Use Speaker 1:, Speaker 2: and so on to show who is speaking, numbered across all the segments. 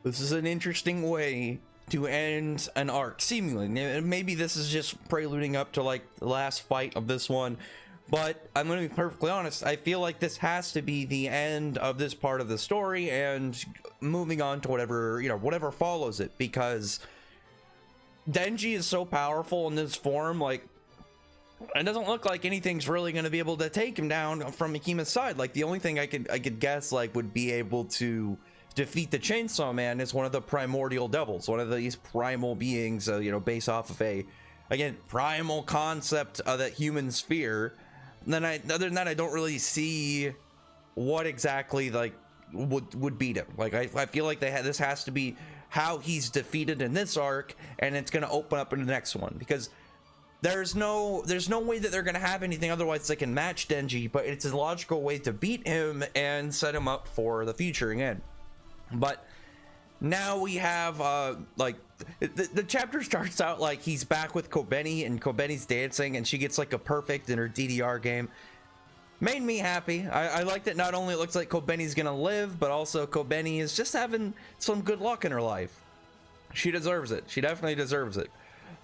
Speaker 1: This is an interesting way to end an arc, seemingly. Maybe this is just preluding up to like the last fight of this one, but I'm gonna be perfectly honest, I feel like this has to be the end of this part of the story and moving on to whatever, you know, whatever follows it, because Denji is so powerful in this form, like it doesn't look like anything's really going to be able to take him down from Mikima's side. Like the only thing I could guess like would be able to defeat the Chainsaw Man is one of the primordial devils, one of these primal beings, you know, based off of a, again, primal concept that humans fear. And then other than that, I don't really see what exactly like would beat him. Like I feel like this has to be how he's defeated in this arc, and it's going to open up in the next one, because there's no way that they're gonna have anything otherwise that can match Denji, but it's a logical way to beat him and set him up for the future again. But now we have like the chapter starts out like he's back with Kobeni, and Kobeni's dancing, and she gets like a perfect in her DDR game. Made me happy. I like that not only it looks like Kobeni's gonna live, but also Kobeni is just having some good luck in her life. She deserves it. She definitely deserves it.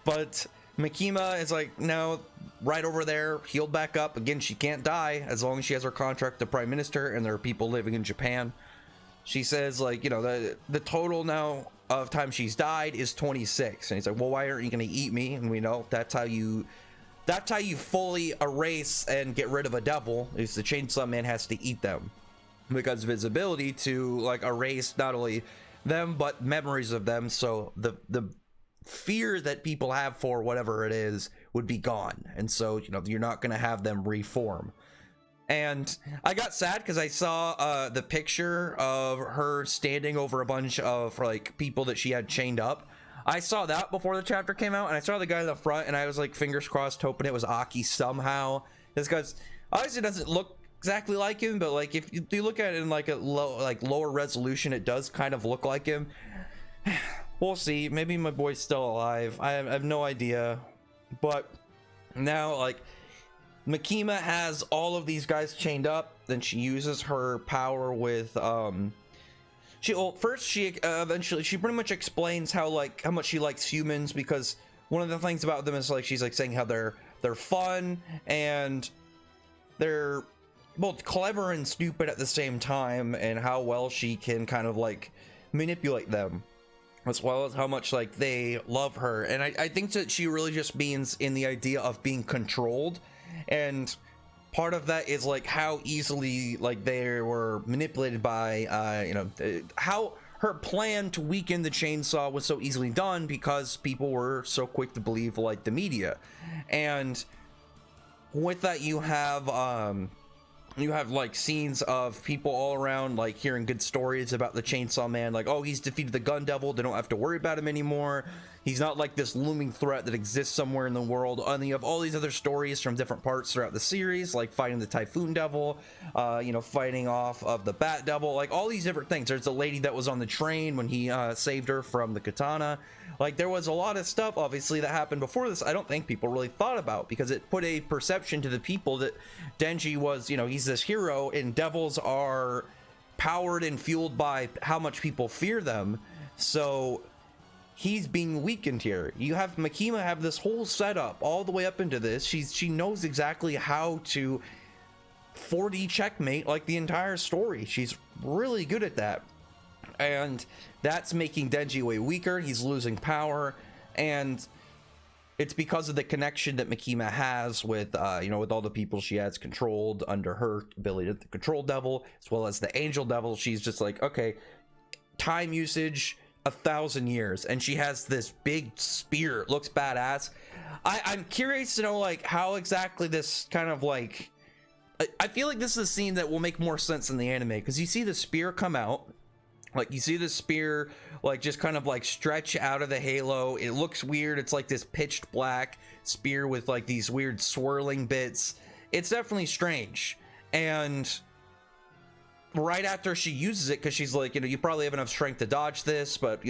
Speaker 1: But Mikima is like now right over there, healed back up. Again, she can't die as long as she has her contract to Prime Minister and there are people living in Japan. She says, like, you know, the total now of time she's died is 26. And he's like, well, why aren't you going to eat me? And we know that's how you fully erase and get rid of a devil, is the Chainsaw Man has to eat them, because of his ability to like erase not only them but memories of them, so the fear that people have for whatever it is would be gone, and so, you know, you're not going to have them reform. And I got sad because I saw the picture of her standing over a bunch of like people that she had chained up. I saw that before the chapter came out, and I saw the guy in the front, and I was like fingers crossed hoping it was Aki somehow. This guy's obviously doesn't look exactly like him, but like if you look at it in like a lower resolution, it does kind of look like him. We'll see. Maybe my boy's still alive. I have no idea. But now, like, Mikima has all of these guys chained up. Then she uses her power with eventually she pretty much explains how much she likes humans, because one of the things about them is like she's like saying how they're fun and they're both clever and stupid at the same time, and how well she can kind of like manipulate them, as well as how much like they love her. And I think that she really just means in the idea of being controlled, and part of that is like how easily like they were manipulated by how her plan to weaken the chainsaw was so easily done, because people were so quick to believe like the media. And with that, you have like scenes of people all around like hearing good stories about the Chainsaw Man, like, oh, he's defeated the Gun Devil, they don't have to worry about him anymore, he's not like this looming threat that exists somewhere in the world. And you have all these other stories from different parts throughout the series, like fighting the Typhoon Devil, fighting off of the Bat Devil, like all these different things. There's a lady that was on the train when he saved her from the katana. Like there was a lot of stuff obviously that happened before this I don't think people really thought about, because it put a perception to the people that Denji was, he's this hero, and devils are powered and fueled by how much people fear them. So he's being weakened here. You have Mikima have this whole setup all the way up into this. She knows exactly how to 4D checkmate like the entire story. She's really good at that. And that's making Denji way weaker. He's losing power, and it's because of the connection that Mikima has with with all the people she has controlled under her ability to control Devil, as well as the Angel Devil. She's just like, okay, time usage 1,000 years, and she has this big spear. It looks badass. I'm curious to know like how exactly this kind of like, I feel like this is a scene that will make more sense in the anime, because you see the spear come out. Like you see the spear like just kind of like stretch out of the halo. It looks weird. It's like this pitched black spear with like these weird swirling bits. It's definitely strange. And right after she uses it, because she's like, you probably have enough strength to dodge this, but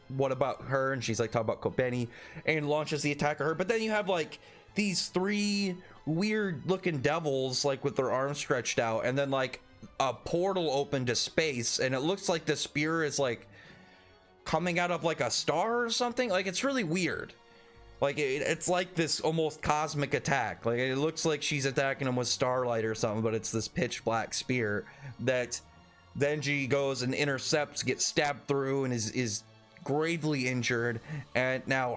Speaker 1: what about her? And she's like talking about Kobeni, and launches the attack at her. But then you have like these three weird looking devils like with their arms stretched out, and then like a portal open to space, and it looks like the spear is like coming out of like a star or something. Like, it's really weird. Like, it's like this almost cosmic attack. Like, it looks like she's attacking him with starlight or something, but it's this pitch black spear that Denji goes and intercepts, gets stabbed through, and is gravely injured. And now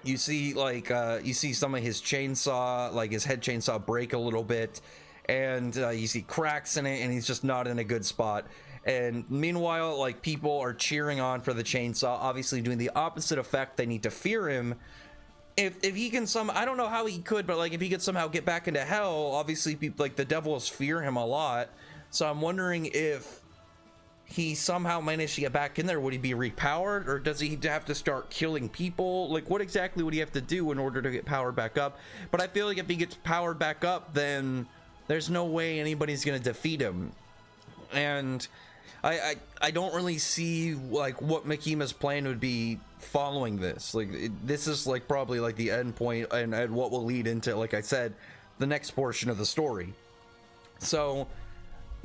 Speaker 1: you see like you see some of his chainsaw, like his head chainsaw, break a little bit, and you see cracks in it, and he's just not in a good spot. And meanwhile, like, people are cheering on for the chainsaw, obviously doing the opposite effect. They need to fear him. If he can I don't know how he could, but like, if he could somehow get back into hell, obviously people, like, the devils fear him a lot. So I'm wondering if he somehow managed to get back in there, would he be repowered, or does he have to start killing people? Like, what exactly would he have to do in order to get powered back up? But I feel like if he gets powered back up, then there's no way anybody's gonna defeat him. And I don't really see like what Mikima's plan would be following this. Like, this is like probably like the end point, and what will lead into, like I said, the next portion of the story. So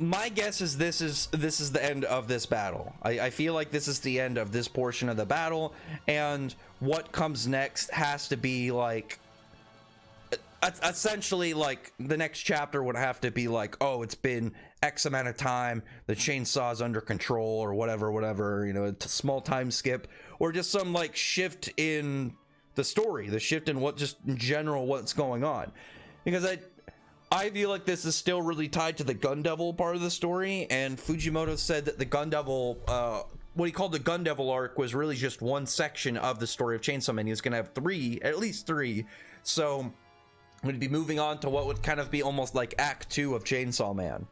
Speaker 1: my guess is this is the end of this battle. I feel like this is the end of this portion of the battle, and what comes next has to be like, essentially, like, the next chapter would have to be like, oh, it's been X amount of time, the chainsaw's under control, or whatever, you know, a small time skip, or just some like shift in the story, the shift in what, just in general, what's going on. Because I feel like this is still really tied to the Gun Devil part of the story, and Fujimoto said that the Gun Devil, what he called the Gun Devil arc, was really just one section of the story of Chainsaw Man. He was gonna have at least three, so we'd be moving on to what would kind of be almost like Act 2 of Chainsaw Man.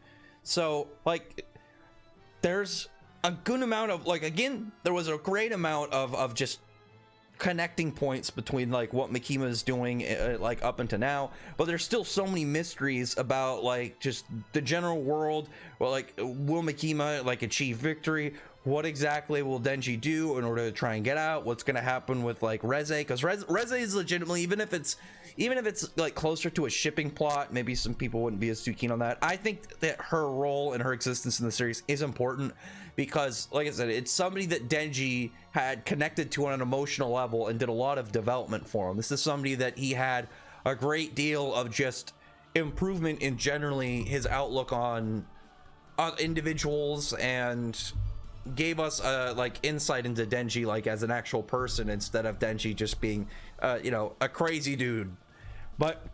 Speaker 1: So, like, there's a good amount of, like, again, there was a great amount of just connecting points between like what Mikima is doing like up until now, but there's still so many mysteries about like just the general world. Well, like, will Mikima like achieve victory? What exactly will Denji do in order to try and get out? What's going to happen with like Reze? Because Reze is legitimately, even if it's like closer to a shipping plot, maybe some people wouldn't be as too keen on that. I think that her role and her existence in the series is important because, like I said, it's somebody that Denji had connected to on an emotional level and did a lot of development for him. This is somebody that he had a great deal of just improvement in generally his outlook on individuals, and gave us like insight into Denji like as an actual person, instead of Denji just being you know, a crazy dude. But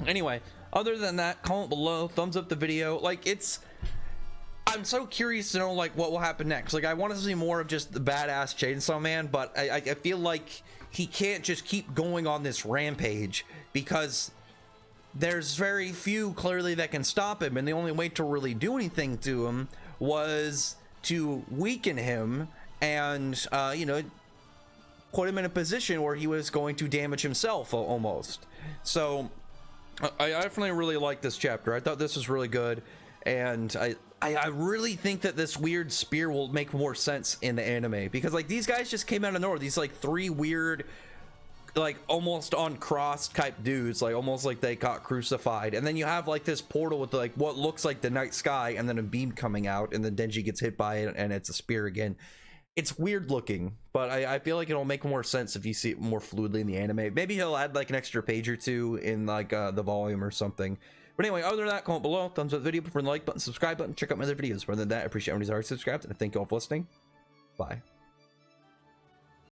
Speaker 1: anyway, other than that, comment below, thumbs up the video. Like, I'm so curious to know like what will happen next. Like, I want to see more of just the badass Chainsaw Man, but I feel like he can't just keep going on this rampage, because there's very few clearly that can stop him, and the only way to really do anything to him was to weaken him and you know, put him in a position where he was going to damage himself almost. So I definitely really like this chapter. I thought this was really good, and I really think that this weird spear will make more sense in the anime, because like these guys just came out of nowhere, these like three weird, like almost on cross type dudes, like almost like they got crucified, and then you have like this portal with like what looks like the night sky, and then a beam coming out, and then Denji gets hit by it and it's a spear again. It's weird looking, but I feel like it'll make more sense if you see it more fluidly in the anime. Maybe he'll add like an extra page or two in like the volume or something. But anyway, other than that, comment below, thumbs up the video, prefer the like button, subscribe button, check out my other videos. Other than that, I appreciate everybody's already subscribed, and thank you all for listening. Bye.